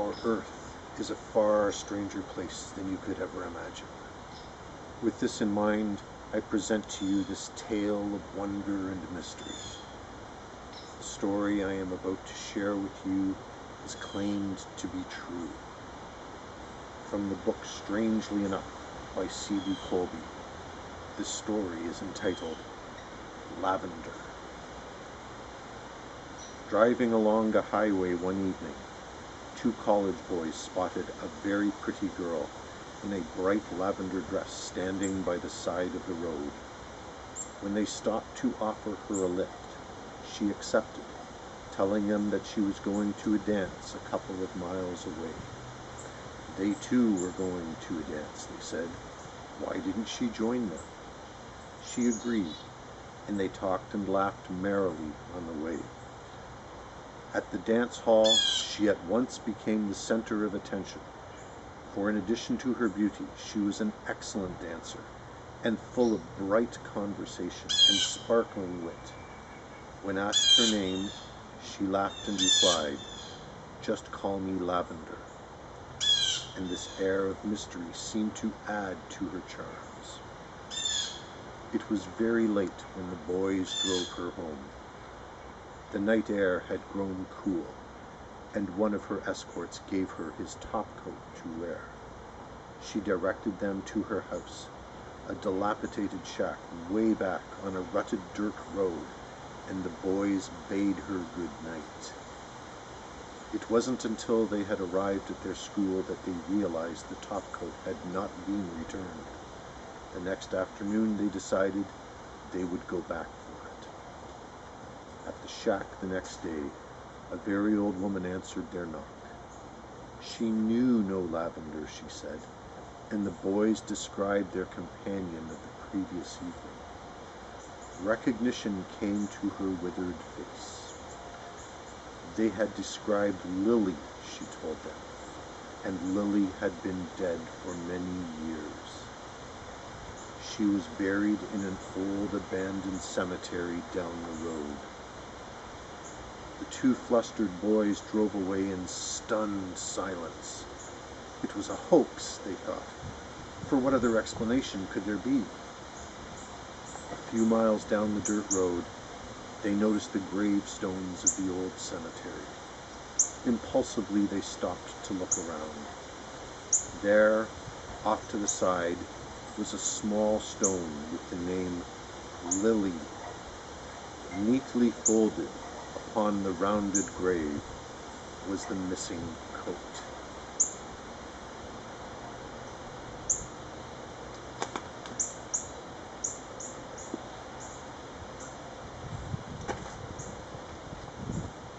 our Earth is a far stranger place than you could ever imagine. With this in mind, I present to you this tale of wonder and mystery. The story I am about to share with you is claimed to be true. From the book Strangely Enough by C.B. Colby, this story is entitled Lavender. Driving along a highway one evening, two college boys spotted a very pretty girl in a bright lavender dress standing by the side of the road. When they stopped to offer her a lift, she accepted, telling them that she was going to a dance a couple of miles away. They too were going to a dance, they said. Why didn't she join them? She agreed, and they talked and laughed merrily on the way. At the dance hall, she at once became the center of attention, for in addition to her beauty, she was an excellent dancer, and full of bright conversation and sparkling wit. When asked her name, she laughed and replied, "Just call me Lavender," and this air of mystery seemed to add to her charms. It was very late when the boys drove her home. The night air had grown cool, and one of her escorts gave her his topcoat to wear. She directed them to her house, a dilapidated shack way back on a rutted dirt road, and the boys bade her good night. It wasn't until they had arrived at their school that they realized the topcoat had not been returned. The next afternoon they decided they would go back for it. At the shack the next day, a very old woman answered their knock. She knew no Lavender, she said, and the boys described their companion of the previous evening. Recognition came to her withered face. They had described Lily, she told them, and Lily had been dead for many years. She was buried in an old abandoned cemetery down the road. The two flustered boys drove away in stunned silence. It was a hoax, they thought, for what other explanation could there be? A few miles down the dirt road, they noticed the gravestones of the old cemetery. Impulsively, they stopped to look around. There, off to the side, was a small stone with the name Lily. Neatly folded upon the rounded grave was the missing coat.